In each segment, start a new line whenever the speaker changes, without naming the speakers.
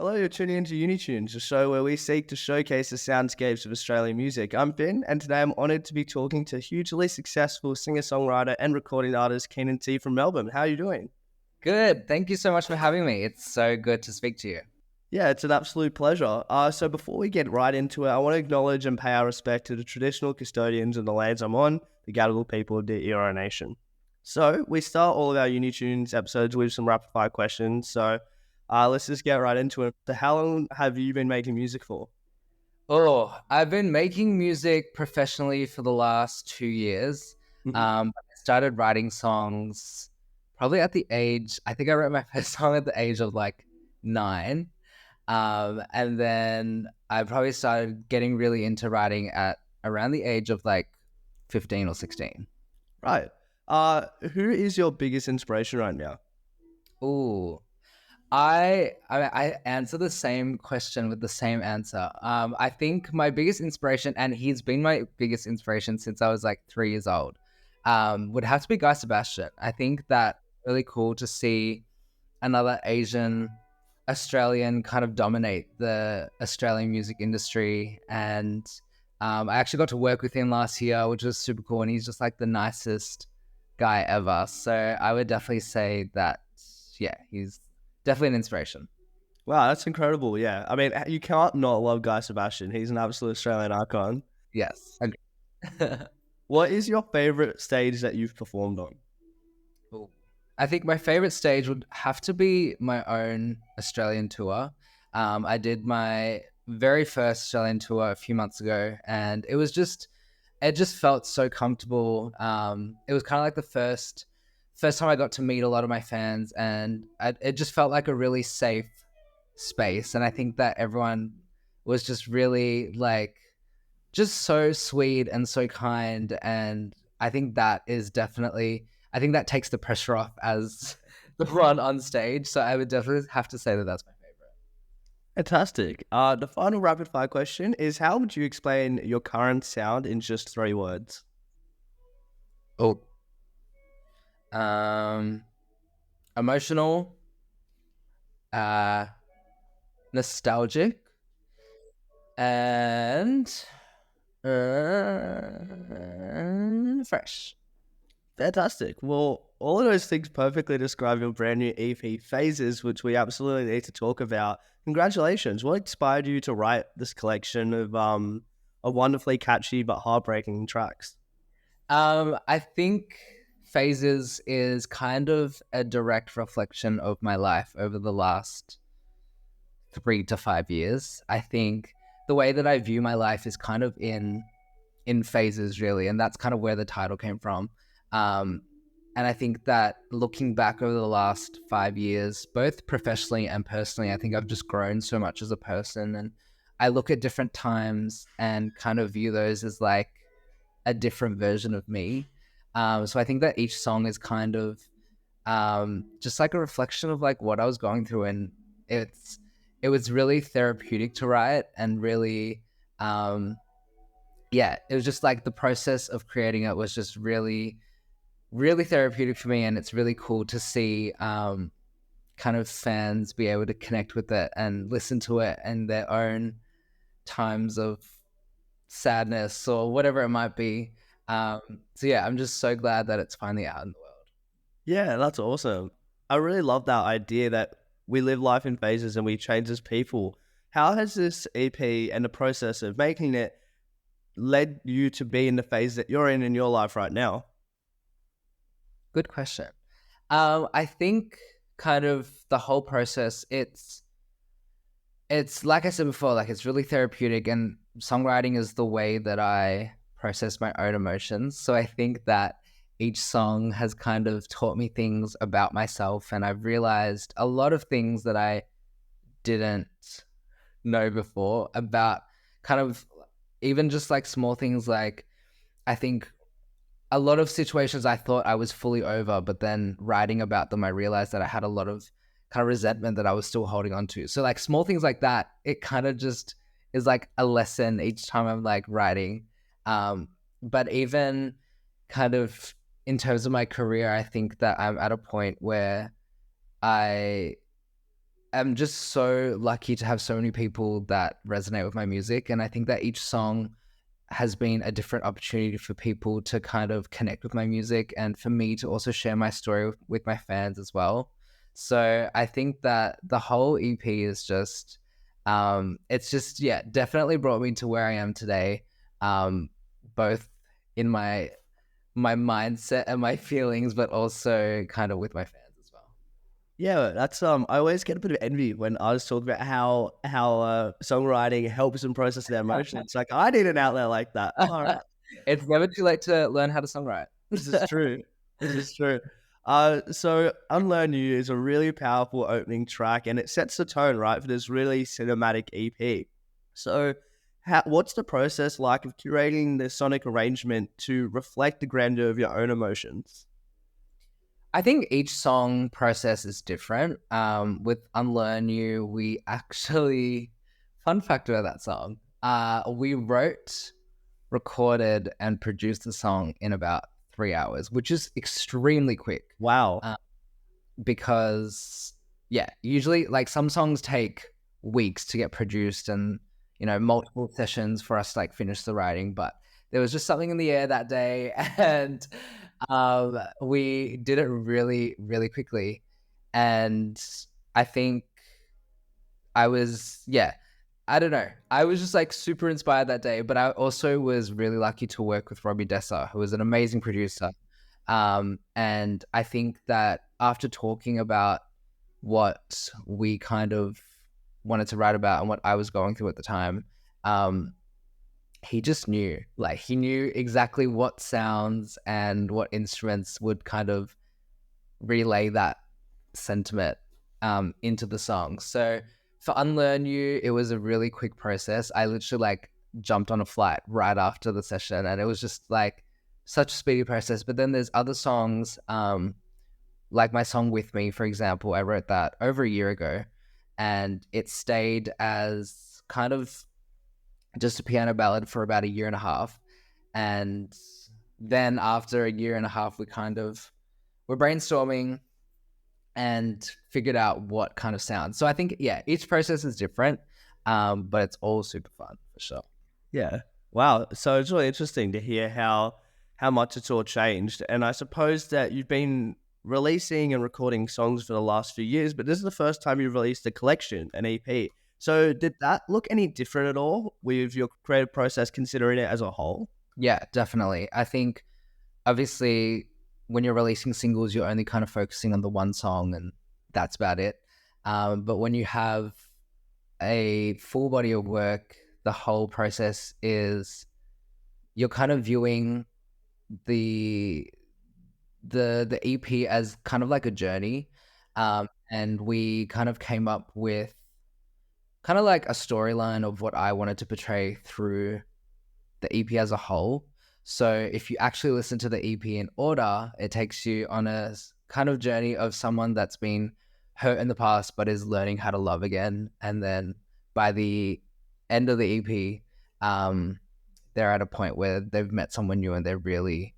Hello, you're tuning into Uni Tunes, a show where we seek to showcase the soundscapes of Australian music. I'm Fynn, and today I'm honoured to be talking to hugely successful singer-songwriter and recording artist Keenan Te from Melbourne. How are you doing?
Good. Thank you so much for having me. It's so good to speak to you.
Yeah, it's an absolute pleasure. So before we get right into it, I want to acknowledge and pay our respect to the traditional custodians of the lands I'm on, the Gadigal people of the Eora Nation. So we start all of our Uni Tunes episodes with some rapid fire questions. So let's just get right into it. So how long have you been making music for?
Oh, I've been making music professionally for the last 2 years. I started writing songs probably at the age, I think I wrote my first song at the age of like 9. And then I probably started getting really into writing at around the age of like 15 or 16.
Right. Who is your biggest inspiration right now?
Ooh. I answer the same question with the same answer. I think my biggest inspiration, and he's been my biggest inspiration since I was like 3 years old, would have to be Sebastian. I think that really cool to see another Asian Australian kind of dominate the Australian music industry. And I actually got to work with him last year, which was super cool. And he's just like the nicest guy ever. So I would definitely say that, yeah, he's definitely an inspiration.
Wow, that's incredible. Yeah. I mean, you can't not love Guy Sebastian. He's an absolute Australian icon.
Yes. Okay.
What is your favorite stage that you've performed on?
Cool. I think my favorite stage would have to be my own Australian tour. I did my very first Australian tour a few months ago, and it just felt so comfortable. It was kind of like the first time I got to meet a lot of my fans, and it just felt like a really safe space. And I think that everyone was just really like just so sweet and so kind. And I think that is definitely, I think that takes the pressure off as the one on stage. So I would definitely have to say that that's my favorite.
Fantastic. The final rapid fire question is, how would you explain your current sound in just 3 words?
Oh, um, emotional, uh, nostalgic, and fresh.
Fantastic. Well, all of those things perfectly describe your brand new EP, Phases, which we absolutely need to talk about. Congratulations. What inspired you to write this collection of wonderfully catchy but heartbreaking tracks?
I think Phases is kind of a direct reflection of my life over the last 3 to 5 years. I think the way that I view my life is kind of in phases, really, and that's kind of where the title came from. Um, and I think that looking back over the last 5 years, both professionally and personally, I think I've just grown so much as a person, and I look at different times and kind of view those as like a different version of me. So I think that each song is kind of just like a reflection of like what I was going through, and it was really therapeutic to write, and really, yeah, it was just like the process of creating it was just really, really therapeutic for me, and it's really cool to see kind of fans be able to connect with it and listen to it in their own times of sadness or whatever it might be. So yeah, I'm just so glad that it's finally out in the world.
Yeah, that's awesome. I really love that idea that we live life in phases and we change as people. How has this EP and the process of making it led you to be in the phase that you're in your life right now?
Good question. I think kind of the whole process, it's like I said before, like it's really therapeutic, and songwriting is the way that I process my own emotions. So I think that each song has kind of taught me things about myself, and I've realized a lot of things that I didn't know before about kind of even just like small things. Like I think a lot of situations I thought I was fully over, but then writing about them, I realized that I had a lot of kind of resentment that I was still holding on to. So like small things like that, it kind of just is like a lesson each time I'm like writing. But even kind of in terms of my career, I think that I'm at a point where I am just so lucky to have so many people that resonate with my music. And I think that each song has been a different opportunity for people to kind of connect with my music and for me to also share my story with my fans as well. So I think that the whole EP is just, it's just, yeah, definitely brought me to where I am today, both in my mindset and my feelings, but also kind of with my fans as well.
Yeah, that's I always get a bit of envy when I was talking about how songwriting helps them process their emotions. It's like I need an outlet like that. All right,
It's never too late to learn how to songwrite.
this is true. This is true. So Unlearn You is a really powerful opening track, and it sets the tone right for this really cinematic EP. So, what's the process like of curating the sonic arrangement to reflect the grandeur of your own emotions?
I think each song process is different. With Unlearn You, we actually, fun fact about that song, we wrote, recorded, and produced the song in about 3 hours, which is extremely quick.
Wow.
Because, yeah, usually like some songs take weeks to get produced and, multiple sessions for us to like finish the writing. But there was just something in the air that day and we did it really, really quickly. And I think I don't know. I was just like super inspired that day, but I also was really lucky to work with Robbie Dessa, who was an amazing producer. And I think that after talking about what we kind of wanted to write about and what I was going through at the time, he just knew, like he knew exactly what sounds and what instruments would kind of relay that sentiment into the song. So for Unlearn You, it was a really quick process. I literally like jumped on a flight right after the session and it was just like such a speedy process. But then there's other songs, like my song With Me, for example. I wrote that over a year ago and it stayed as kind of just a piano ballad for about a year and a half. And then after a year and a half, we're brainstorming and figured out what kind of sound. So I think, yeah, each process is different, but it's all super fun for sure.
Yeah. Wow. So it's really interesting to hear how much it's all changed. And I suppose that you've been releasing and recording songs for the last few years, but this is the first time you've released a collection, an EP. So did that look any different at all with your creative process, considering it as a whole?
Yeah, definitely. I think obviously when you're releasing singles, you're only kind of focusing on the one song and that's about it. But when you have a full body of work, the whole process is you're kind of viewing the EP as kind of like a journey. And we kind of came up with kind of like a storyline of what I wanted to portray through the EP as a whole. So if you actually listen to the EP in order, it takes you on a kind of journey of someone that's been hurt in the past but is learning how to love again. And then by the end of the EP, they're at a point where they've met someone new and they're really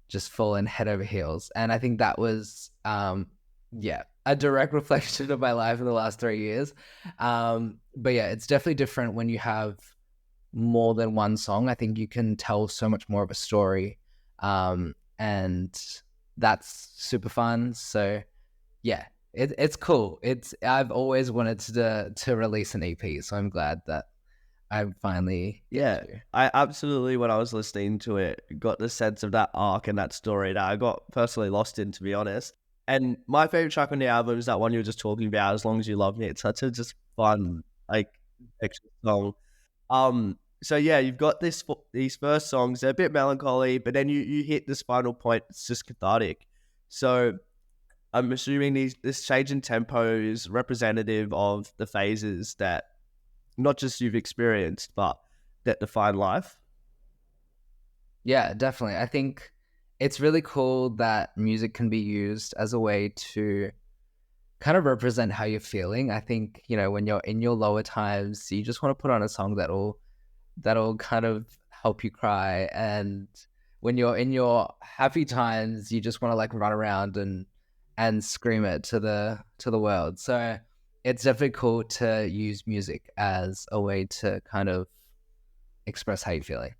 just fallen head over heels. And I think that was, a direct reflection of my life in the last 3 years. But yeah, it's definitely different when you have more than one song. I think you can tell so much more of a story, and that's super fun. So yeah, it's cool. I've always wanted to release an EP, so I'm glad that I finally
I absolutely, when I was listening to it, got the sense of that arc and that story that I got personally lost in, to be honest. And my favorite track on the album is that one you were just talking about, As Long As You Love Me. It's such a just fun, like, extra song. So yeah, you've got these first songs, they're a bit melancholy, but then you hit this final point, it's just cathartic. So I'm assuming this change in tempo is representative of the phases that not just you've experienced, but that define life.
Yeah, definitely. I think it's really cool that music can be used as a way to kind of represent how you're feeling. I think, when you're in your lower times, you just want to put on a song that'll kind of help you cry. And when you're in your happy times, you just want to like run around and scream it to the world. So it's definitely cool to use music as a way to kind of express how you're feeling.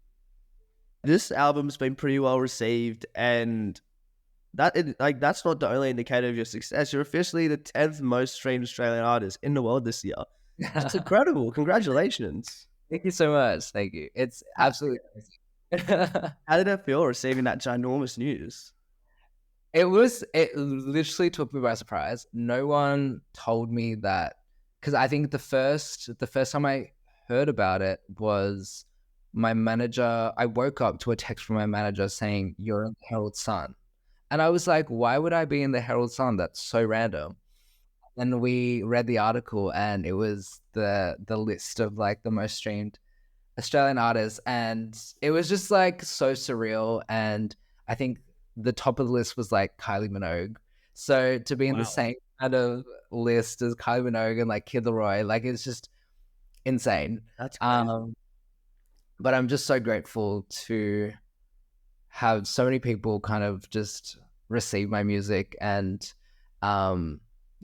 This album's been pretty well received, and that's not the only indicator of your success. You're officially the 10th most streamed Australian artist in the world this year. That's incredible. Congratulations.
Thank you so much. Thank you. It's absolutely amazing.
How did it feel receiving that ginormous news?
It literally took me by surprise. No one told me that, because I think the first time I heard about it was my manager. I woke up to a text from my manager saying, "You're in the Herald Sun." And I was like, why would I be in the Herald Sun? That's so random. And we read the article, and it was the list of like the most streamed Australian artists, and it was just like so surreal. And I think the top of the list was like Kylie Minogue. So to be in the same kind of list as Kylie Minogue and like Kid Laroi, like it's just insane.
That's crazy.
But I'm just so grateful to have so many people kind of just receive my music. And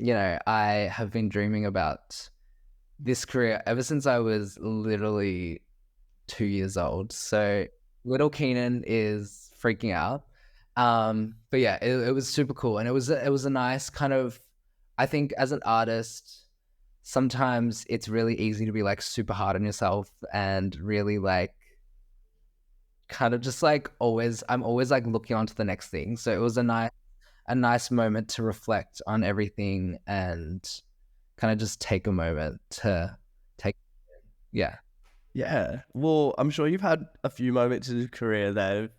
you know, I have been dreaming about this career ever since I was literally 2 years old. So little Keenan is freaking out. But yeah, it was super cool, and it was a nice kind of, I think as an artist, sometimes it's really easy to be like super hard on yourself and really like kind of just like I'm always like looking on to the next thing. So it was a nice moment to reflect on everything and kind of just take a moment to take. Yeah.
Well, I'm sure you've had a few moments in your career that have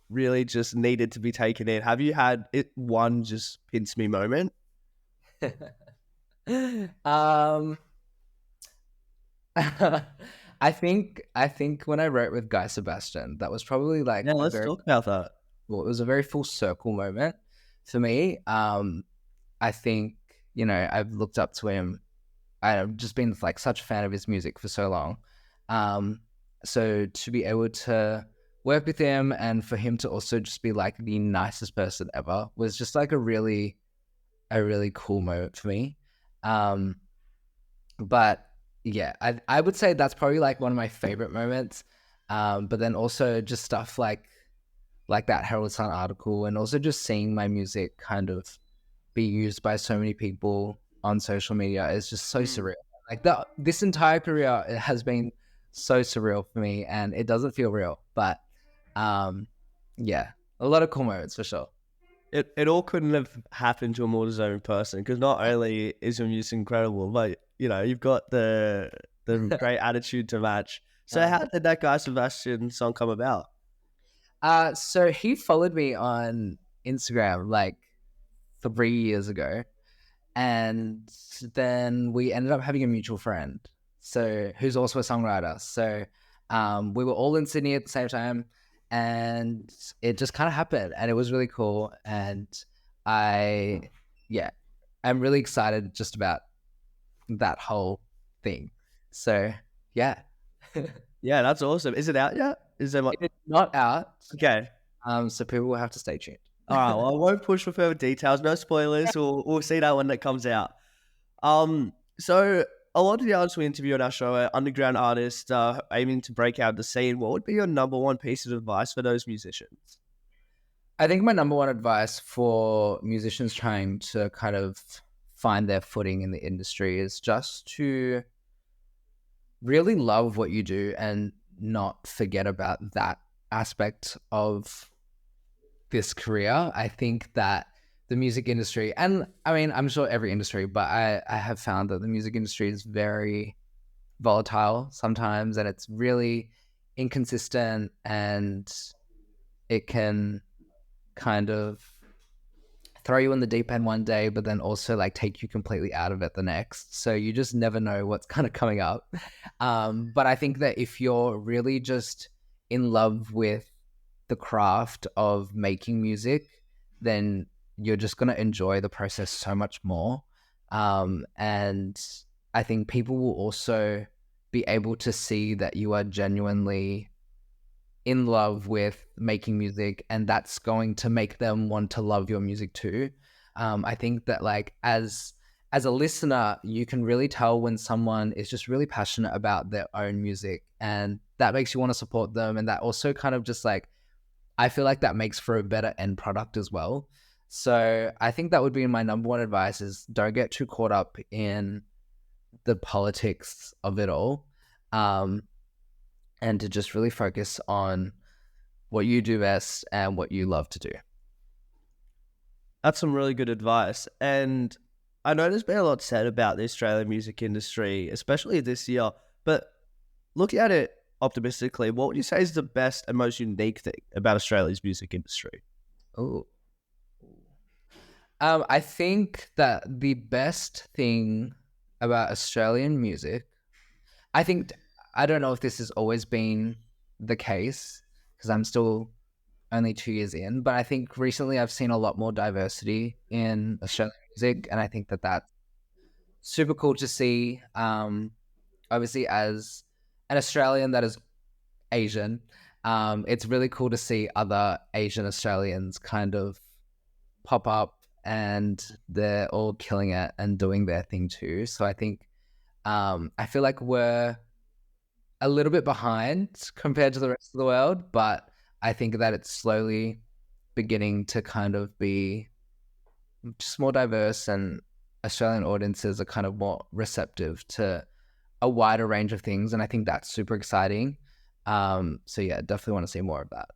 really just needed to be taken in. Have you had one just pinch me moment?
I think when I wrote with Guy Sebastian, that was probably like
Let's talk about that.
Well, it was a very full circle moment for me. I think, you know, I've looked up to him. I've just been like such a fan of his music for so long. So to be able to work with him and for him to also just be like the nicest person ever was just like a really cool moment for me. But yeah, I would say that's probably like one of my favorite moments. But then also just stuff like that Herald Sun article, and also just seeing my music kind of be used by so many people on social media is just so surreal. Like this entire career, it has been so surreal for me, and it doesn't feel real. But yeah, a lot of cool moments for sure.
It all couldn't have happened to a more deserving person, because not only is your music incredible, but you know, you've got the great attitude to match. So how did that Guy Sebastian song come about?
So he followed me on Instagram like 3 years ago, and then we ended up having a mutual friend, so who's also a songwriter. So we were all in Sydney at the same time, and it just kind of happened, and it was really cool. And I'm really excited just about that whole thing. So yeah.
Yeah, that's awesome. Is it out yet? Is there
It's not out.
Okay.
So people will have to stay tuned.
All right. Well, I won't push for further details. No spoilers. We'll see that when it comes out. So a lot of the artists we interview on our show are underground artists aiming to break out the scene. What would be your number one piece of advice for those musicians?
I think my number one advice for musicians trying to kind of find their footing in the industry is just to really love what you do and not forget about that aspect of this career. I think that the music industry, and I mean, I'm sure every industry, but I have found that the music industry is very volatile sometimes, and it's really inconsistent, and it can kind of throw you in the deep end one day, but then also like take you completely out of it the next. So you just never know what's kind of coming up. But I think that if you're really just in love with the craft of making music, then you're just going to enjoy the process so much more. And I think people will also be able to see that you are genuinely in love with making music, and that's going to make them want to love your music too. I think that like as as a listener, you can really tell when someone is just really passionate about their own music, and that makes you want to support them. And that also kind of just like, I feel like that makes for a better end product as well. So I think that would be my number one advice is don't get too caught up in the politics of it all. And to just really focus on what you do best and what you love to do.
That's some really good advice. And I know there's been a lot said about the Australian music industry, especially this year. But looking at it optimistically, what would you say is the best and most unique thing about Australia's music industry?
Oh, I think that the best thing about Australian music, I don't know if this has always been the case because I'm still only 2 years in, but I think recently I've seen a lot more diversity in Australian music, and I think that that's super cool to see. Obviously, as an Australian that is Asian, it's really cool to see other Asian Australians kind of pop up, and they're all killing it and doing their thing too. So I think I feel like we're a little bit behind compared to the rest of the world, but I think that it's slowly beginning to kind of be just more diverse, and Australian audiences are kind of more receptive to a wider range of things. And I think that's super exciting. So yeah, definitely want to see more of that.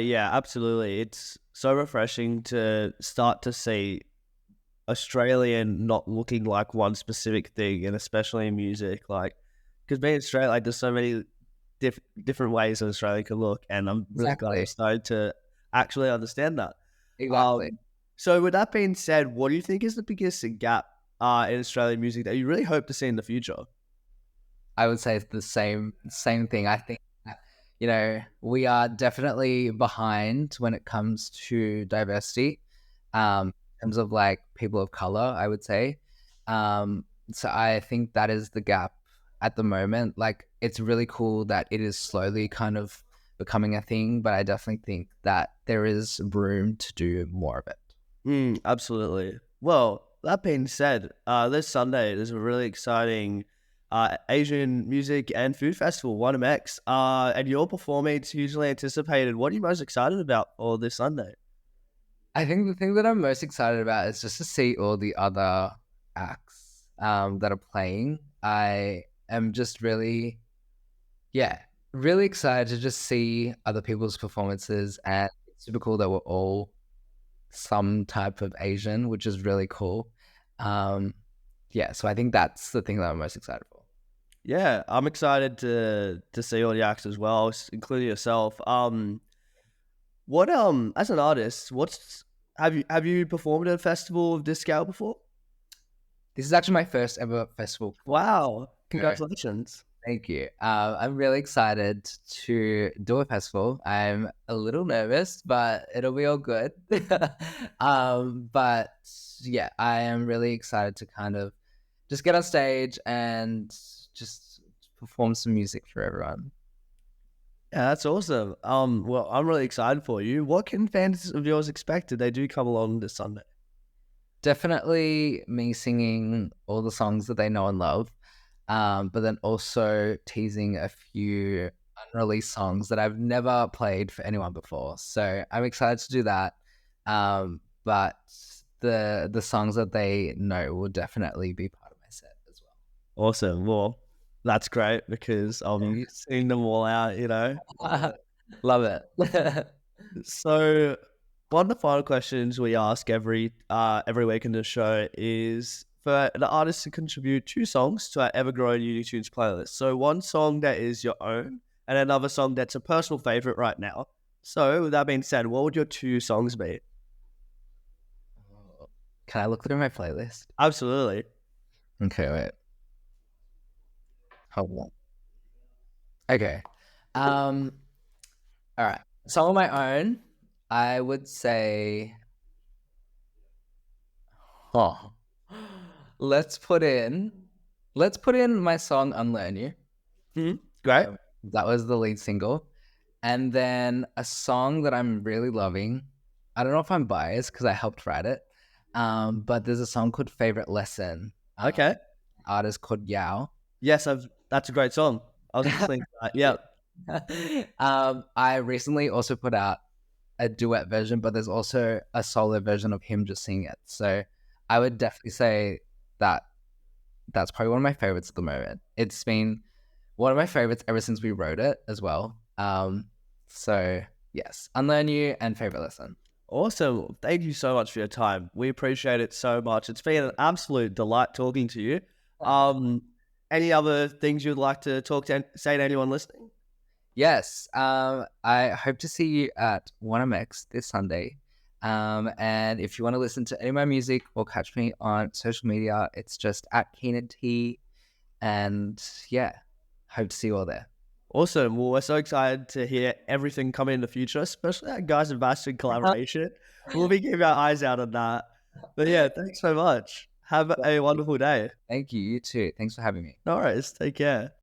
Yeah, absolutely. It's so refreshing to start to see Australian not looking like one specific thing, and especially in music, like because being Australian, like there's so many different ways an Australia can look, and I'm really glad I started to actually understand that.
Exactly.
So with that being said, what do you think is the biggest gap in Australian music that you really hope to see in the future?
I would say it's the same thing. I think that, we are definitely behind when it comes to diversity, in terms of like people of color, I would say. So I think that is the gap at the moment. Like, it's really cool that it is slowly kind of becoming a thing, but I definitely think that there is room to do more of it.
Absolutely. Well, that being said, this Sunday there's a really exciting Asian music and food festival, 1MX, and you're performing. It's hugely anticipated. What are you most excited about for this Sunday?
I think the thing that I'm most excited about is just to see all the other acts that are playing. I am just really excited to just see other people's performances, and it's super cool that we're all some type of Asian, which is really cool. So I think that's the thing that I'm most excited for.
Yeah, I'm excited to see all the acts as well, including yourself. What as an artist, have you performed at a festival of this scale before?
This is actually my first ever festival.
Wow, congratulations.
Thank you. I'm really excited to do a festival. I'm a little nervous, but it'll be all good. But yeah, I am really excited to kind of just get on stage and just perform some music for everyone.
Yeah, that's awesome. Well, I'm really excited for you. What can fans of yours expect if they do come along this Sunday?
Definitely me singing all the songs that they know and love. But then also teasing a few unreleased songs that I've never played for anyone before. So I'm excited to do that. But the songs that they know will definitely be part of my set as well.
Awesome. Well, that's great because I'll be seeing them all out,
Love it.
So one of the final questions we ask every week in the show is for the artist to contribute 2 songs to our ever-growing Uni Tunes playlist. So one song that is your own and another song that's a personal favorite right now. So with that being said, what would your 2 songs be?
Can I look through my playlist?
Absolutely.
Okay, wait. Hold on. Okay. All right. Song of my own, I would say, let's put in my song Unlearn You.
Great.
That was the lead single. And then a song that I'm really loving. I don't know if I'm biased because I helped write it, But there's a song called Favorite Lesson.
Okay.
Artist called Yao.
Yes, that's a great song. I was listening to that. Yeah.
I recently also put out a duet version, but there's also a solo version of him just singing it. So I would definitely say that that's probably one of my favorites at the moment. It's been one of my favorites ever since we wrote it as well. So yes, Unlearn You and Favorite Lesson.
Awesome. Thank you so much for your time. We appreciate it so much. It's been an absolute delight talking to you. Any other things you'd like to say to anyone listening?
Yes. I hope to see you at 1MX this Sunday. And if you want to listen to any of my music or catch me on social media, it's just at Keenan Te. And yeah, hope to see you all there.
Awesome. Well, we're so excited to hear everything coming in the future, especially that Guy Sebastian collaboration. We'll be keeping our eyes out on that. But yeah, thanks so much. Have a wonderful day.
Thank you. You too. Thanks for having me.
All right. Take care.